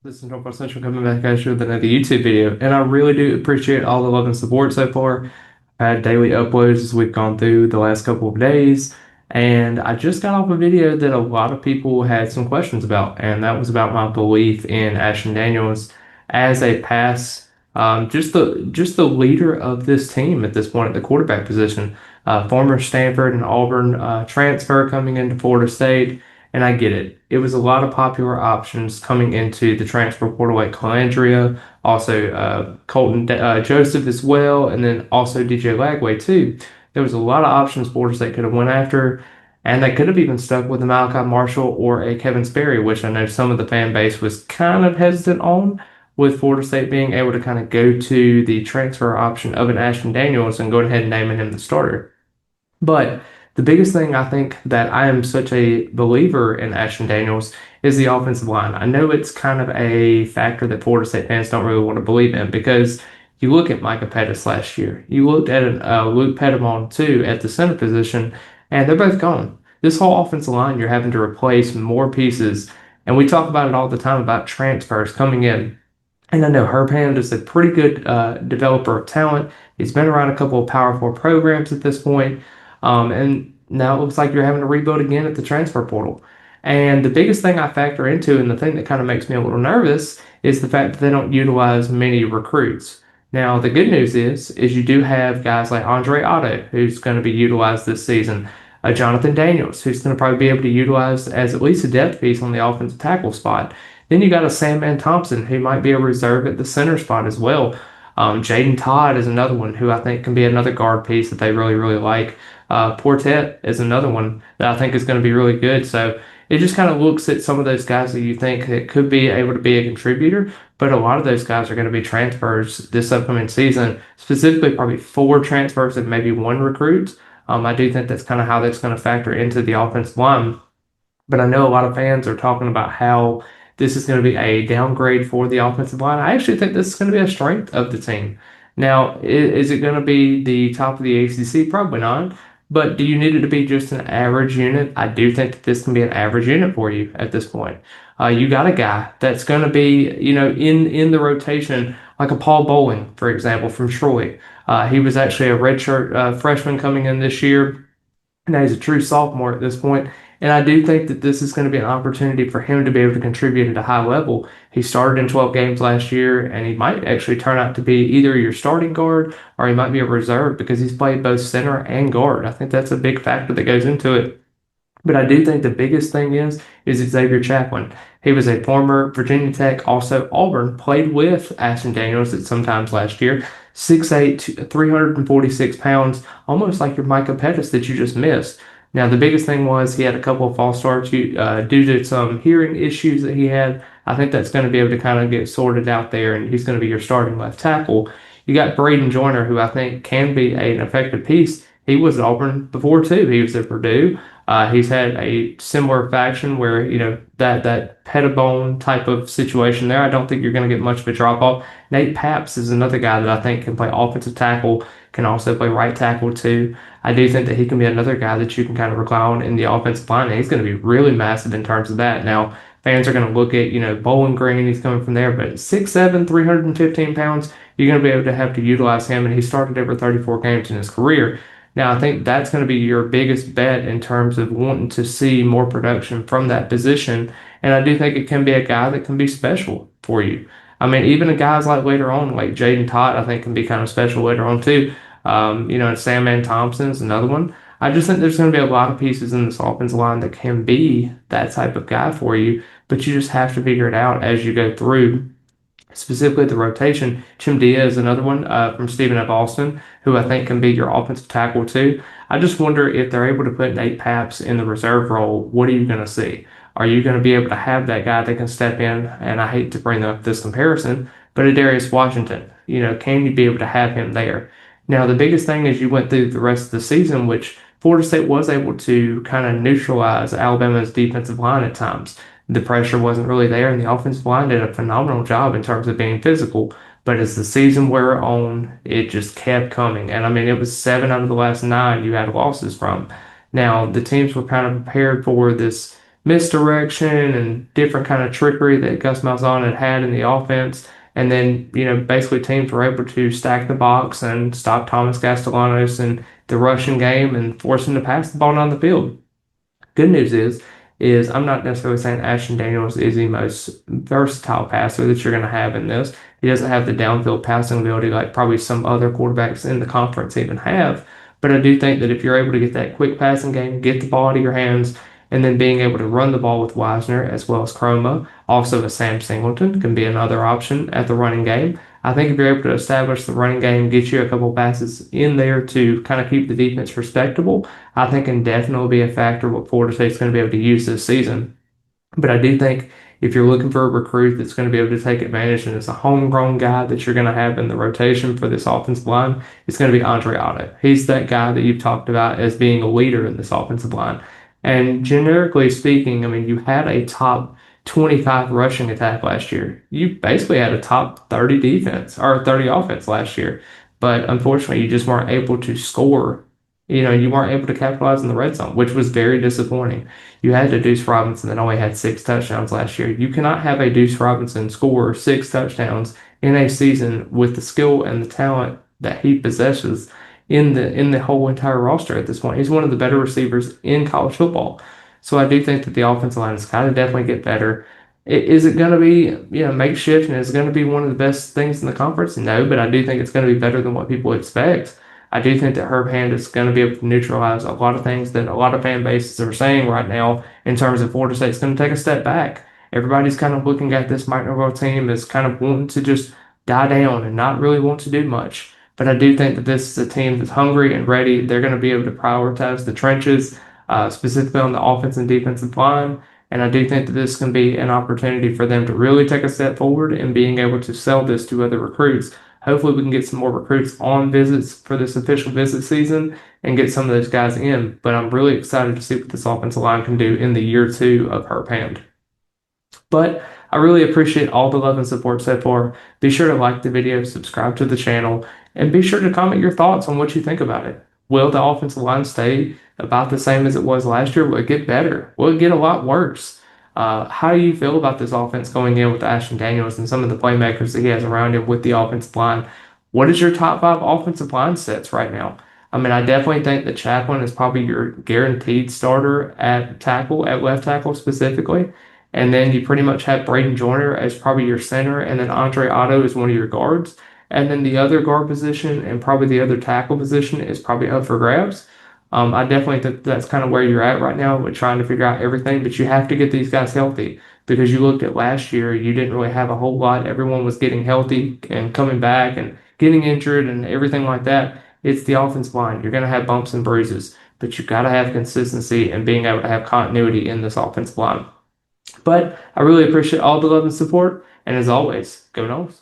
This is Norfolk Central coming back at you with another YouTube video, and I really do appreciate all the love and support so far. I've had daily uploads as we've gone through the last couple of days, and I just got off a video that a lot of people had some questions about, and that was about my belief in Ashton Daniels as a just the leader of this team at this point at the quarterback position. Former Stanford and Auburn transfer coming into Florida State. And I get it. It was a lot of popular options coming into the transfer portal, like Calandria, also Colton Joseph as well, and then also DJ Lagway too. There was a lot of options Florida State could have went after, and they could have even stuck with a Malachi Marshall or a Kevin Sperry, which I know some of the fan base was kind of hesitant on, with Florida State being able to kind of go to the transfer option of an Ashton Daniels and go ahead and naming him the starter. But the biggest thing I think that I am such a believer in Ashton Daniels is the offensive line. I know it's kind of a factor that Florida State fans don't really want to believe in because you look at Micah Pettis last year, you looked at Luke Petitbon too at the center position, and they're both gone. This whole offensive line, you're having to replace more pieces, and we talk about it all the time about transfers coming in. And I know Herb Hand is a pretty good developer of talent. He's been around a couple of Power Four programs at this point. And now it looks like you're having to rebuild again at the transfer portal. And the biggest thing I factor into, and the thing that kind of makes me a little nervous, is the fact that they don't utilize many recruits. Now, the good news is you do have guys like Andre Otto, who's going to be utilized this season, Jonathan Daniels, who's going to probably be able to utilize as at least a depth piece on the offensive tackle spot. Then you got a Sandman Thompson, who might be a reserve at the center spot as well. Jaden Todd is another one who I think can be another guard piece that they really, really like. Portet is another one that I think is going to be really good. So it just kind of looks at some of those guys that you think that could be able to be a contributor, but a lot of those guys are going to be transfers this upcoming season, specifically probably four transfers and maybe one recruit. I do think that's kind of how that's going to factor into the offensive line. But I know a lot of fans are talking about how this is going to be a downgrade for the offensive line. I actually think this is going to be a strength of the team. Now, is it going to be the top of the ACC? Probably not. But do you need it to be just an average unit? I do think that this can be an average unit for you at this point. You got a guy that's going to be, in the rotation, like a Paul Bowling, for example, from Troy. He was actually a redshirt freshman coming in this year. Now he's a true sophomore at this point, and I do think that this is going to be an opportunity for him to be able to contribute at a high level. He started in 12 games last year, and he might actually turn out to be either your starting guard or he might be a reserve because he's played both center and guard. I think that's a big factor that goes into it. But I do think the biggest thing is Xavier Chaplin. He was a former Virginia Tech, also Auburn, played with Ashton Daniels at sometimes last year. 6'8", 346 pounds, almost like your Micah Pettis that you just missed. Now, the biggest thing was he had a couple of false starts due to some hearing issues that he had. I think that's going to be able to kind of get sorted out there, and he's going to be your starting left tackle. You got Braden Joyner, who I think can be an effective piece. He was at Auburn before, too. He was at Purdue. He's had a similar faction where, that Pettibone type of situation there. I don't think you're going to get much of a drop off. Nate Paps is another guy that I think can play offensive tackle, can also play right tackle too. I do think that he can be another guy that you can kind of rely on in the offensive line. And he's going to be really massive in terms of that. Now, fans are going to look at, Bowling Green, he's coming from there, but 6'7", 315 pounds, you're going to be able to have to utilize him. And he started over 34 games in his career. Now, I think that's going to be your biggest bet in terms of wanting to see more production from that position. And I do think it can be a guy that can be special for you. I mean, even the guys like later on, like Jaden Todd, I think can be kind of special later on too. And Sandman Thompson's another one. I just think there's going to be a lot of pieces in this offensive line that can be that type of guy for you, but you just have to figure it out as you go through specifically the rotation. Chimdia is another one from Stephen F. Austin, who I think can be your offensive tackle too. I just wonder if they're able to put Nate Paps in the reserve role, what are you going to see? Are you going to be able to have that guy that can step in? And I hate to bring up this comparison, but Darius Washington, can you be able to have him there? Now, the biggest thing is you went through the rest of the season, which Florida State was able to kind of neutralize Alabama's defensive line at times. The pressure wasn't really there, and the offensive line did a phenomenal job in terms of being physical. But as the season wore on, it just kept coming. And I mean, it was 7 out of the last 9 you had losses from. Now, the teams were kind of prepared for this misdirection and different kind of trickery that Gus Malzahn had in the offense. And then, basically teams were able to stack the box and stop Thomas Castellanos in the rushing game and force him to pass the ball down the field. Good news is I'm not necessarily saying Ashton Daniels is the most versatile passer that you're going to have in this. He doesn't have the downfield passing ability like probably some other quarterbacks in the conference even have. But I do think that if you're able to get that quick passing game, get the ball out of your hands, and then being able to run the ball with Wisner as well as Chroma, also a Sam Singleton can be another option at the running game. I think if you're able to establish the running game, get you a couple passes in there to kind of keep the defense respectable, I think can definitely be a factor what Florida State's going to be able to use this season. But I do think if you're looking for a recruit that's going to be able to take advantage and it's a homegrown guy that you're going to have in the rotation for this offensive line, it's going to be Andre Otto. He's that guy that you've talked about as being a leader in this offensive line. And generically speaking, I mean, you had a top 25 rushing attack last year. You basically had a top 30 defense or 30 offense last year. But unfortunately, you just weren't able to score. You weren't able to capitalize in the red zone, which was very disappointing. You had a Deuce Robinson that only had 6 touchdowns last year. You cannot have a Deuce Robinson score 6 touchdowns in a season with the skill and the talent that he possesses in the whole entire roster at this point. He's one of the better receivers in college football. So I do think that the offensive line has got to definitely get better. Is it going to be, makeshift and is it going to be one of the best things in the conference? No, but I do think it's going to be better than what people expect. I do think that Herb Hand is going to be able to neutralize a lot of things that a lot of fan bases are saying right now in terms of Florida State's going to take a step back. Everybody's kind of looking at this Mike Norvell team as kind of wanting to just die down and not really want to do much. But I do think that this is a team that's hungry and ready. They're going to be able to prioritize the trenches, specifically on the offense and defensive line. And I do think that this can be an opportunity for them to really take a step forward in being able to sell this to other recruits. Hopefully, we can get some more recruits on visits for this official visit season and get some of those guys in. But I'm really excited to see what this offensive line can do in the year two of Herb Hand. But I really appreciate all the love and support so far. Be sure to like the video, subscribe to the channel, and be sure to comment your thoughts on what you think about it. Will the offensive line stay about the same as it was last year? Will it get better? Will it get a lot worse? How do you feel about this offense going in with Ashton Daniels and some of the playmakers that he has around him with the offensive line? What is your top five offensive line sets right now? I mean, I definitely think that Chaplin is probably your guaranteed starter at tackle, at left tackle specifically. And then you pretty much have Braden Joyner as probably your center, and then Andre Otto is one of your guards. And then the other guard position and probably the other tackle position is probably up for grabs. I definitely think that's kind of where you're at right now with trying to figure out everything, but you have to get these guys healthy because you looked at last year, you didn't really have a whole lot. Everyone was getting healthy and coming back and getting injured and everything like that. It's the offensive line. You're going to have bumps and bruises, but you've got to have consistency and being able to have continuity in this offensive line. But I really appreciate all the love and support. And as always, go Noles.